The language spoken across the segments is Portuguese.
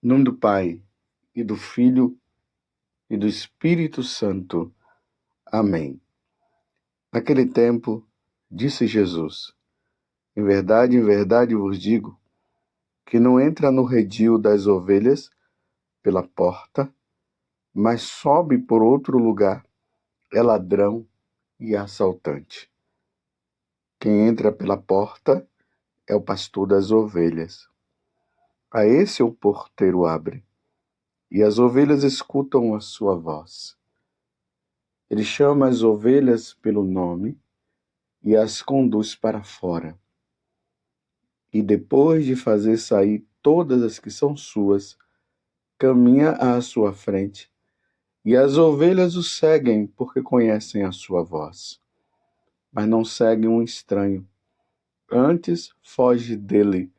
Em nome do Pai, e do Filho, e do Espírito Santo. Amém. Naquele tempo, disse Jesus: em verdade vos digo, que não entra no redil das ovelhas pela porta, mas sobe por outro lugar, é ladrão e assaltante. Quem entra pela porta é o pastor das ovelhas. A esse o porteiro abre, e as ovelhas escutam a sua voz. Ele chama as ovelhas pelo nome e as conduz para fora. E depois de fazer sair todas as que são suas, caminha à sua frente, e as ovelhas o seguem porque conhecem a sua voz. Mas não seguem um estranho. Antes foge dele,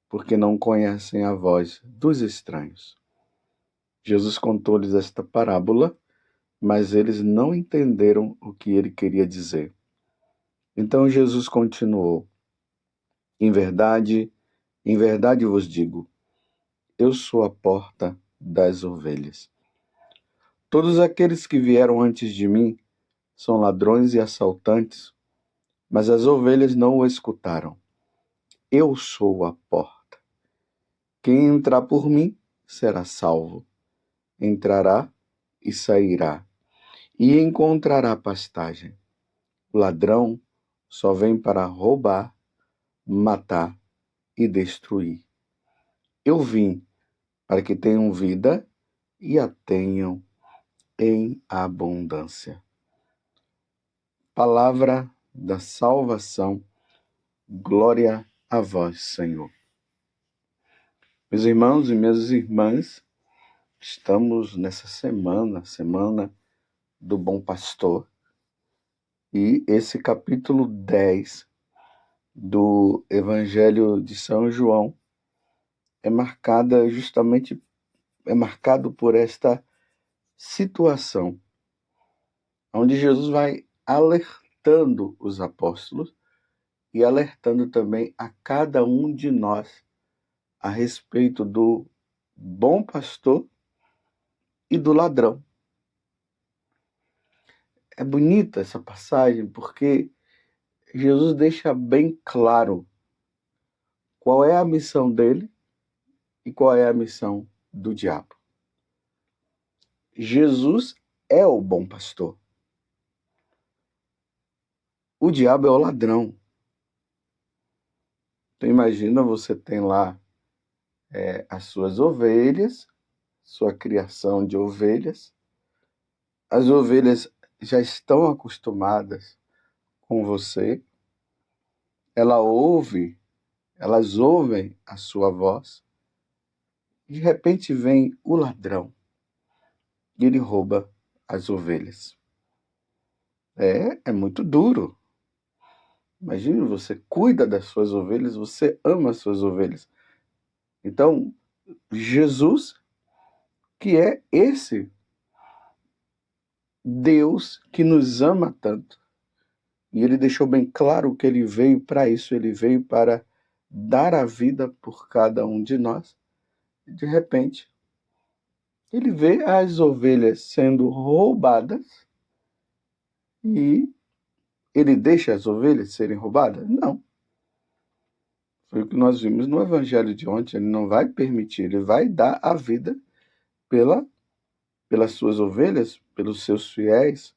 porque não conhecem a voz dos estranhos. Jesus contou-lhes esta parábola, mas eles não entenderam o que ele queria dizer. Então Jesus continuou: em verdade vos digo, eu sou a porta das ovelhas. Todos aqueles que vieram antes de mim são ladrões e assaltantes, mas as ovelhas não o escutaram. Eu sou a porta. Quem entrar por mim será salvo. Entrará e sairá, e encontrará pastagem. O ladrão só vem para roubar, matar e destruir. Eu vim para que tenham vida e a tenham em abundância. Palavra da salvação, glória a vós, Senhor. Meus irmãos e minhas irmãs, estamos nessa semana do Bom Pastor, e esse capítulo 10 do Evangelho de São João é marcado por esta situação, onde Jesus vai alertando os apóstolos e alertando também a cada um de nós a respeito do bom pastor e do ladrão. É bonita essa passagem porque Jesus deixa bem claro qual é a missão dele e qual é a missão do diabo. Jesus é o bom pastor. O diabo é o ladrão. Então imagina, você tem lá as suas ovelhas, sua criação de ovelhas. As ovelhas já estão acostumadas com você. Elas ouvem a sua voz. De repente vem o ladrão e ele rouba as ovelhas. É muito duro. Imagine, você cuida das suas ovelhas, você ama as suas ovelhas. Então, Jesus, que é esse Deus que nos ama tanto, e ele deixou bem claro que ele veio para isso, ele veio para dar a vida por cada um de nós. De repente, ele vê as ovelhas sendo roubadas e ele deixa as ovelhas serem roubadas? Não. Foi o que nós vimos no evangelho de ontem. Ele não vai permitir, ele vai dar a vida pelas suas ovelhas, pelos seus fiéis,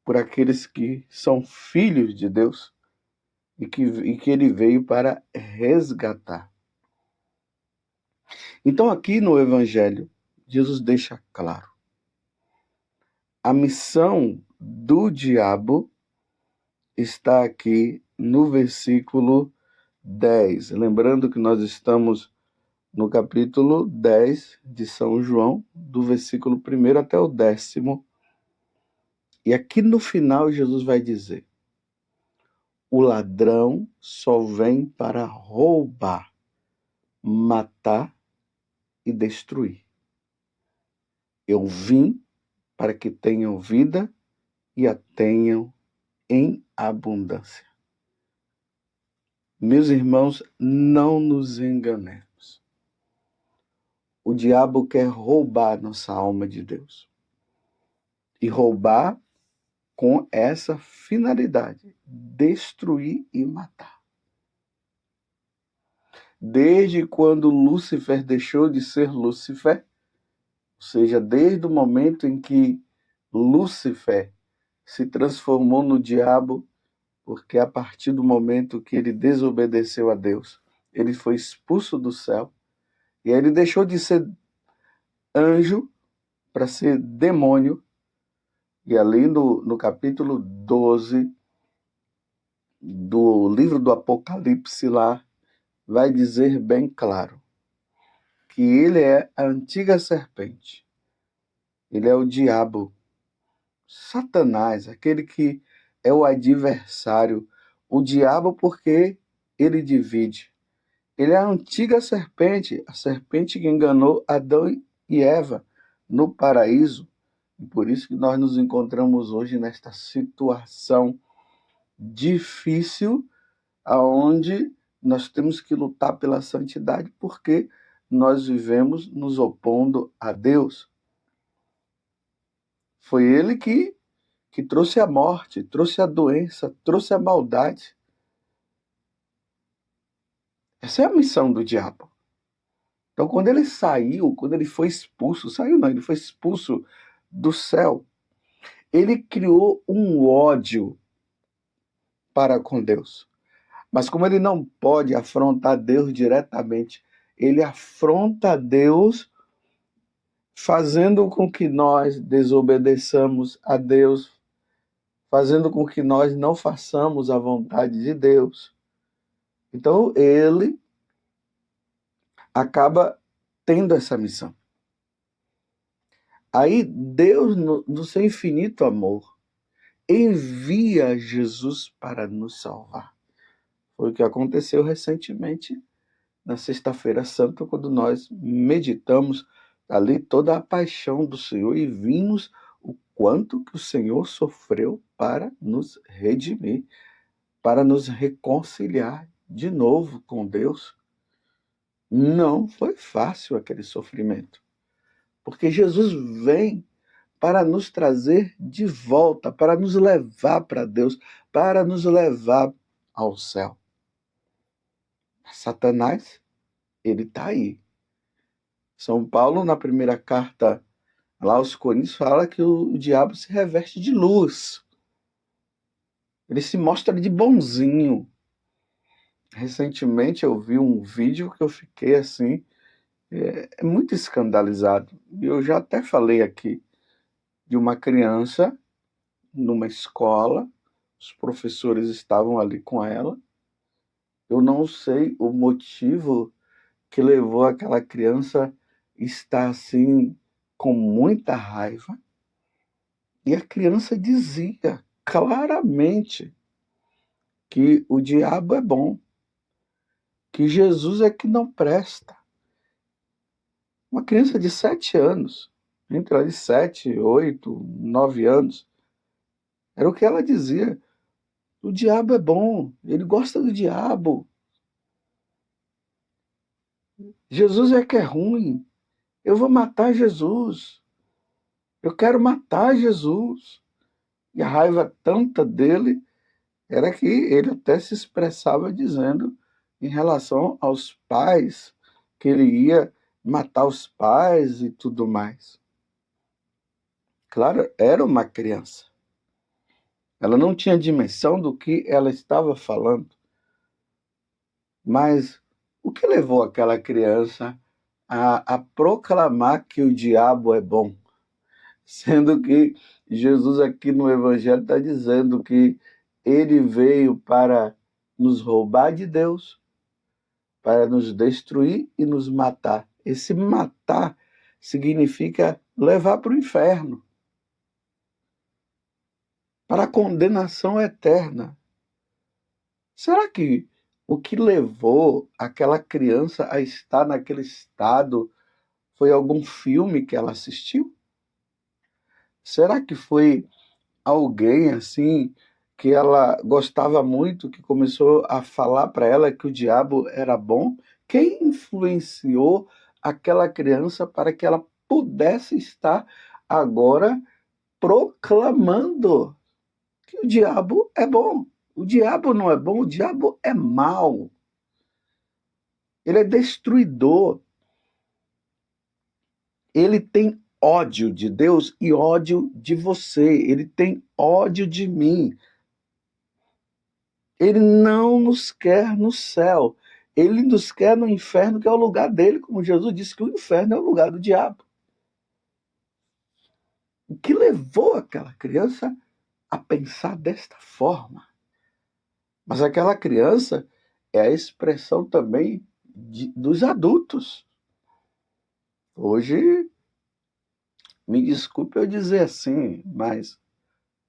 por aqueles que são filhos de Deus e que ele veio para resgatar. Então aqui no evangelho, Jesus deixa claro: a missão do diabo está aqui no versículo 10. Lembrando que nós estamos no capítulo 10 de São João, do versículo 1 até o 10º. E aqui no final Jesus vai dizer: o ladrão só vem para roubar, matar e destruir. Eu vim para que tenham vida e a tenham em abundância. Meus irmãos, não nos enganemos. o diabo quer roubar nossa alma de Deus. E roubar com essa finalidade: destruir e matar. Desde quando Lúcifer deixou de ser Lúcifer, ou seja, desde o momento em que Lúcifer se transformou no diabo, porque a partir do momento que ele desobedeceu a Deus, ele foi expulso do céu, e aí ele deixou de ser anjo para ser demônio. E ali no capítulo 12 do livro do Apocalipse lá, vai dizer bem claro que ele é a antiga serpente. Ele é o diabo, Satanás, aquele que é o adversário. O diabo porque ele divide. Ele é a antiga serpente, a serpente que enganou Adão e Eva no paraíso. E por isso que nós nos encontramos hoje nesta situação difícil, aonde nós temos que lutar pela santidade, porque nós vivemos nos opondo a Deus. Foi ele que trouxe a morte, trouxe a doença, trouxe a maldade. Essa é a missão do diabo. Então, quando ele saiu, quando ele foi expulso, saiu não, ele foi expulso do céu, ele criou um ódio para com Deus. Mas como ele não pode afrontar Deus diretamente, ele afronta Deus fazendo com que nós desobedeçamos a Deus, fazendo com que nós não façamos a vontade de Deus. Então ele acaba tendo essa missão. Aí Deus, no seu infinito amor, envia Jesus para nos salvar. Foi o que aconteceu recentemente, na Sexta-feira Santa, quando nós meditamos ali toda a paixão do Senhor e vimos o quanto que o Senhor sofreu para nos redimir, para nos reconciliar de novo com Deus. Não foi fácil aquele sofrimento, porque Jesus vem para nos trazer de volta, para nos levar para Deus, para nos levar ao céu. Satanás, ele está aí. São Paulo, na primeira carta lá aos Coríntios, fala que o diabo se reveste de luz. Ele se mostra de bonzinho. Recentemente eu vi um vídeo que eu fiquei assim, muito escandalizado. E eu já até falei aqui de uma criança numa escola, os professores estavam ali com ela. Eu não sei o motivo que levou aquela criança a estar assim com muita raiva. E a criança dizia claramente que o diabo é bom, que Jesus é que não presta. Uma criança de 7 anos, entre ali 7, 8, 9 anos, era o que ela dizia. O diabo é bom, ele gosta do diabo. Jesus é que é ruim. Eu vou matar Jesus. Eu quero matar Jesus. E a raiva tanta dele era que ele até se expressava dizendo em relação aos pais, que ele ia matar os pais e tudo mais. Claro, era uma criança. Ela não tinha dimensão do que ela estava falando. Mas o que levou aquela criança a proclamar que o diabo é bom? Sendo que Jesus aqui no Evangelho está dizendo que ele veio para nos roubar de Deus, para nos destruir e nos matar. Esse matar significa levar para o inferno, para a condenação eterna. Será que o que levou aquela criança a estar naquele estado foi algum filme que ela assistiu? Será que foi alguém assim que ela gostava muito, que começou a falar para ela que o diabo era bom? Quem influenciou aquela criança para que ela pudesse estar agora proclamando que o diabo é bom. O diabo não é bom, o diabo é mau. Ele é destruidor. Ele tem ódio de Deus e ódio de você. Ele tem ódio de mim. Ele não nos quer no céu. Ele nos quer no inferno, que é o lugar dele, como Jesus disse que o inferno é o lugar do diabo. O que levou aquela criança a pensar desta forma? Mas aquela criança é a expressão também dos adultos. Hoje, me desculpe eu dizer assim, mas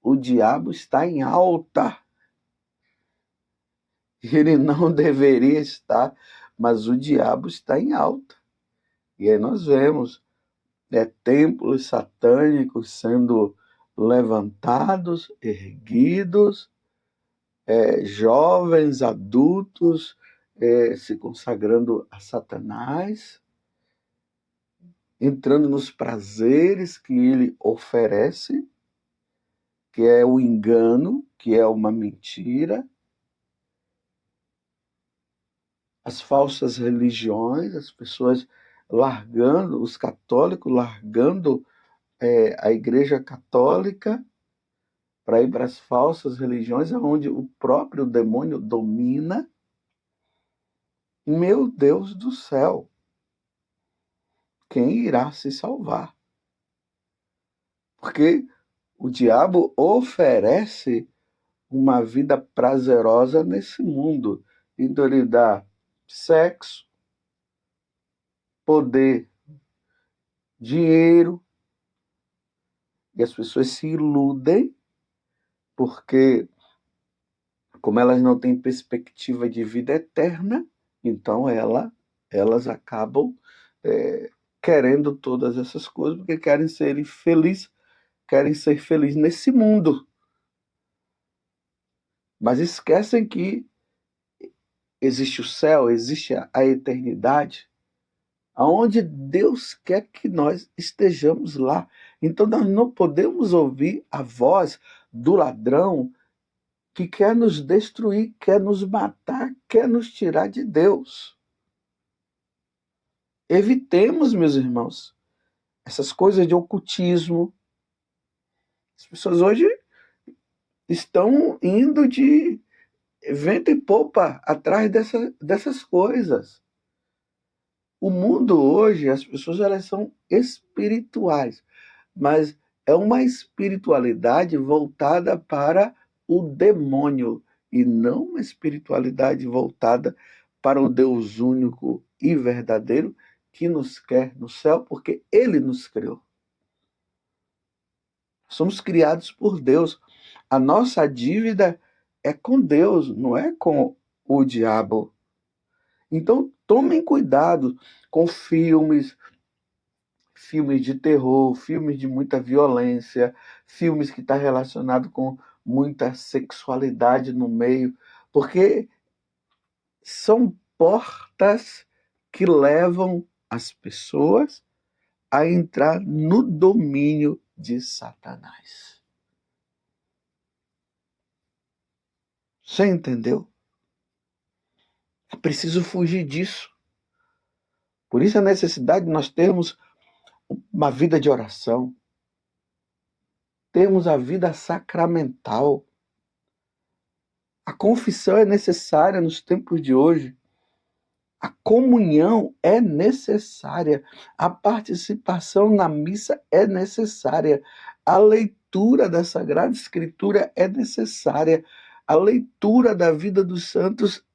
o diabo está em alta. Ele não deveria estar, mas o diabo está em alta. E aí nós vemos templos satânicos sendo levantados, erguidos, jovens, adultos se consagrando a Satanás, entrando nos prazeres que ele oferece, que é o engano, que é uma mentira, as falsas religiões, as pessoas largando, os católicos largando a Igreja Católica para ir para as falsas religiões, onde o próprio demônio domina. Meu Deus do céu, quem irá se salvar? Porque o diabo oferece uma vida prazerosa nesse mundo. Então ele dá sexo, poder, dinheiro, e as pessoas se iludem, porque como elas não têm perspectiva de vida eterna, então elas acabam querendo todas essas coisas, porque querem ser felizes nesse mundo. Mas esquecem que existe o céu, existe a eternidade, aonde Deus quer que nós estejamos lá. Então nós não podemos ouvir a voz do ladrão que quer nos destruir, quer nos matar, quer nos tirar de Deus. Evitemos, meus irmãos, essas coisas de ocultismo. As pessoas hoje estão indo de vento e popa atrás dessas coisas. O mundo hoje, as pessoas elas são espirituais, mas é uma espiritualidade voltada para o demônio e não uma espiritualidade voltada para o Deus único e verdadeiro que nos quer no céu, porque Ele nos criou. Somos criados por Deus. A nossa dívida é com Deus, não é com o diabo. Então, tomem cuidado com filmes de terror, filmes de muita violência, filmes que estão relacionados com muita sexualidade no meio, porque são portas que levam as pessoas a entrar no domínio de Satanás. Você entendeu? É preciso fugir disso. Por isso a necessidade de nós termos uma vida de oração, termos a vida sacramental. A confissão é necessária nos tempos de hoje. A comunhão é necessária. A participação na missa é necessária. A leitura da Sagrada Escritura é necessária. A leitura da vida dos santos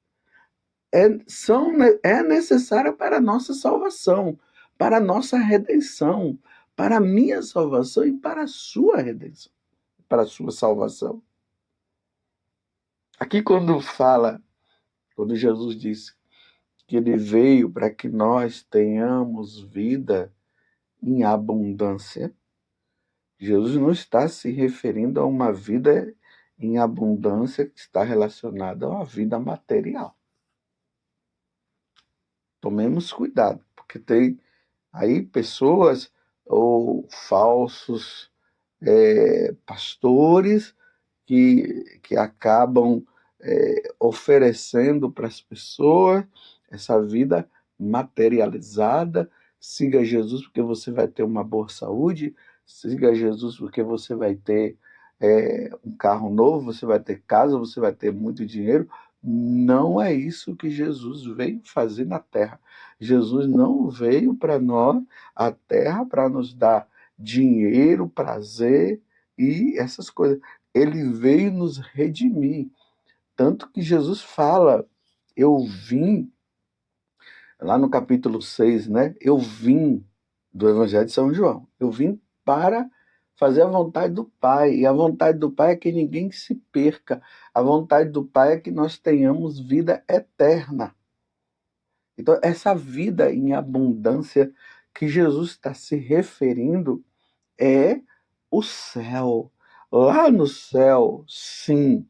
é necessária para a nossa salvação, para a nossa redenção, para a minha salvação e para a sua redenção, para a sua salvação. Aqui quando Jesus disse que ele veio para que nós tenhamos vida em abundância, Jesus não está se referindo a uma vida em abundância que está relacionada a uma vida material. Tomemos cuidado, porque tem Aí pessoas ou falsos pastores que acabam oferecendo para as pessoas essa vida materializada. Siga Jesus porque você vai ter uma boa saúde, siga Jesus porque você vai ter um carro novo, você vai ter casa, você vai ter muito dinheiro. Não é isso que Jesus veio fazer na terra. Jesus não veio para nós, a terra, para nos dar dinheiro, prazer e essas coisas. Ele veio nos redimir. Tanto que Jesus fala, eu vim, lá no capítulo 6, né? Eu vim do Evangelho de São João. Eu vim para fazer a vontade do Pai. E a vontade do Pai é que ninguém se perca. A vontade do Pai é que nós tenhamos vida eterna. Então, essa vida em abundância que Jesus está se referindo é o céu. Lá no céu, sim,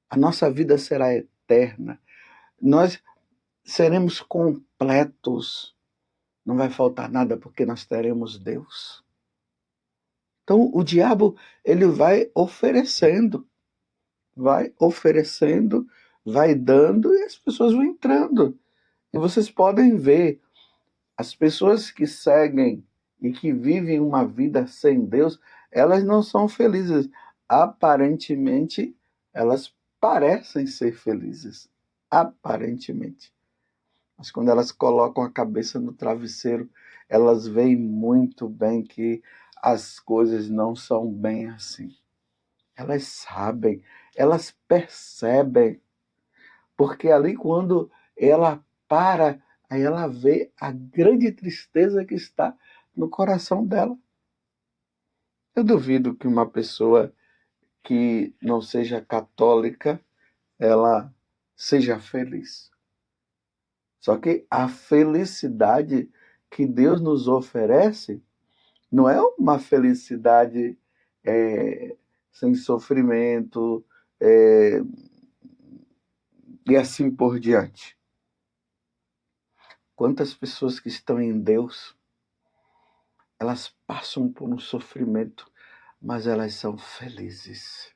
a nossa vida será eterna. Nós seremos completos. Não vai faltar nada porque nós teremos Deus. Então, o diabo, ele vai oferecendo, vai dando e as pessoas vão entrando. E vocês podem ver, as pessoas que seguem e que vivem uma vida sem Deus, elas não são felizes. Aparentemente, elas parecem ser felizes. Aparentemente. Mas quando elas colocam a cabeça no travesseiro, elas veem muito bem que as coisas não são bem assim. Elas sabem, elas percebem, porque ali quando ela para, aí ela vê a grande tristeza que está no coração dela. Eu duvido que uma pessoa que não seja católica, ela seja feliz. Só que a felicidade que Deus nos oferece não é uma felicidade sem sofrimento e assim por diante. Quantas pessoas que estão em Deus, elas passam por um sofrimento, mas elas são felizes.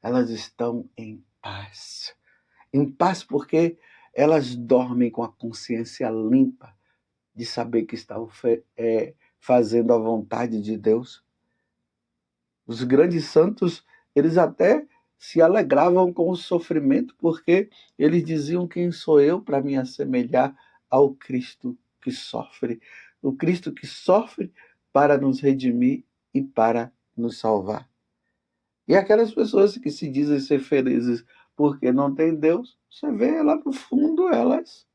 Elas estão em paz. Em paz porque elas dormem com a consciência limpa de saber que estão fazendo a vontade de Deus. Os grandes santos, eles até se alegravam com o sofrimento, porque eles diziam: quem sou eu para me assemelhar ao Cristo que sofre? O Cristo que sofre para nos redimir e para nos salvar. E aquelas pessoas que se dizem ser felizes porque não tem Deus, você vê lá no fundo, elas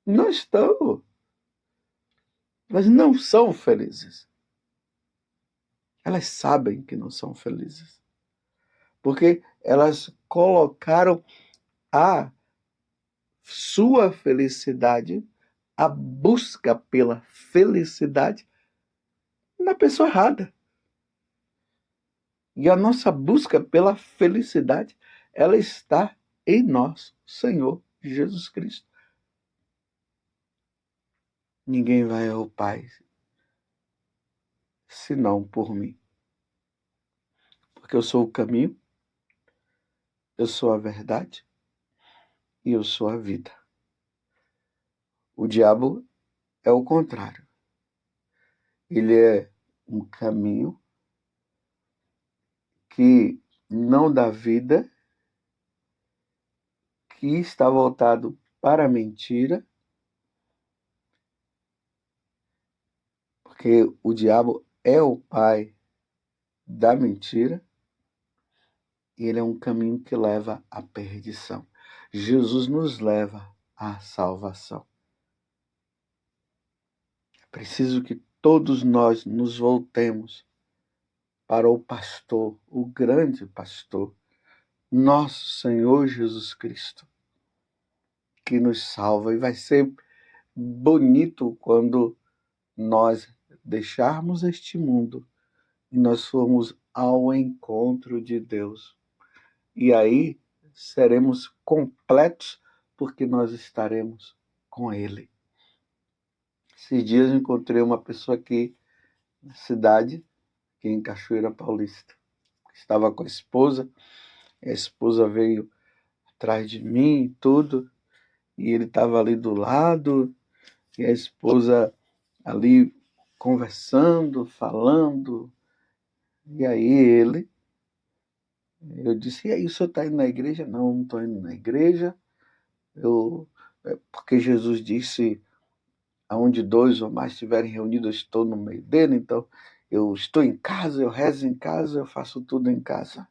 não estão, elas não são felizes. Elas sabem que não são felizes. Porque elas colocaram a sua felicidade, a busca pela felicidade, na pessoa errada. E a nossa busca pela felicidade, ela está em nós, Senhor Jesus Cristo. Ninguém vai ao Pai senão por mim. Porque eu sou o caminho, eu sou a verdade e eu sou a vida. O diabo é o contrário. Ele é um caminho que não dá vida, que está voltado para a mentira, porque o diabo é o pai da mentira, e ele é um caminho que leva à perdição. Jesus nos leva à salvação. É preciso que todos nós nos voltemos para o pastor, o grande pastor, nosso Senhor Jesus Cristo, que nos salva. E vai ser bonito quando nós deixarmos este mundo e nós formos ao encontro de Deus. E aí seremos completos porque nós estaremos com Ele. Esses dias eu encontrei uma pessoa aqui na cidade, aqui em Cachoeira Paulista. Estava com a esposa veio atrás de mim e tudo, e ele estava ali do lado, e a esposa ali conversando, falando, e aí eu disse, e aí, o senhor está indo na igreja? Não, não estou indo na igreja, porque Jesus disse, aonde dois ou mais estiverem reunidos, eu estou no meio dele, então eu estou em casa, eu rezo em casa, eu faço tudo em casa.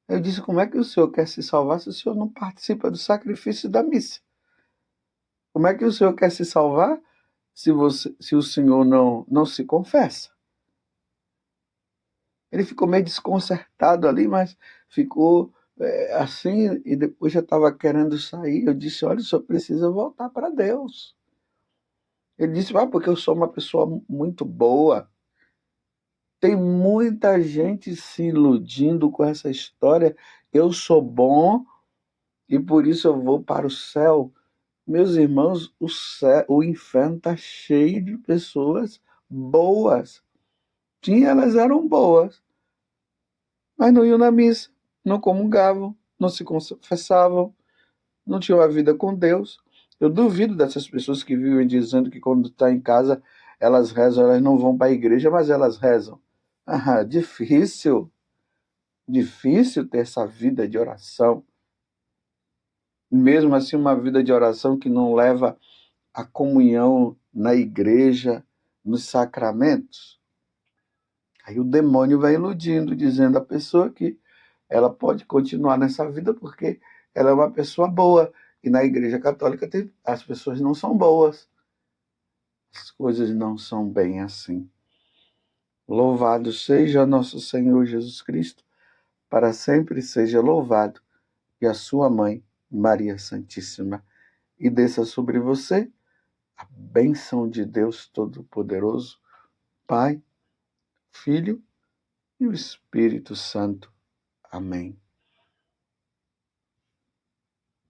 Eu disse, como é que o senhor quer se salvar se o senhor não participa do sacrifício da missa? Como é que o senhor quer se salvar se o senhor não se confessa? Ele ficou meio desconcertado ali, mas ficou assim, e depois já estava querendo sair. Eu disse, olha, o senhor precisa voltar para Deus. Ele disse, porque eu sou uma pessoa muito boa. Tem muita gente se iludindo com essa história. Eu sou bom e por isso eu vou para o céu. Meus irmãos, o inferno está cheio de pessoas boas. Sim, elas eram boas, mas não iam na missa, não comungavam, não se confessavam, não tinham a vida com Deus. Eu duvido dessas pessoas que vivem dizendo que quando está em casa elas rezam, elas não vão para a igreja, mas elas rezam. Ah, difícil ter essa vida de oração. Mesmo assim, uma vida de oração que não leva à comunhão na igreja, nos sacramentos. Aí o demônio vai iludindo, dizendo à pessoa que ela pode continuar nessa vida porque ela é uma pessoa boa. E na igreja católica as pessoas não são boas. As coisas não são bem assim. Louvado seja nosso Senhor Jesus Cristo, para sempre seja louvado, e a sua mãe, Maria Santíssima. E desça sobre você a bênção de Deus Todo-Poderoso, Pai, Filho e o Espírito Santo. Amém.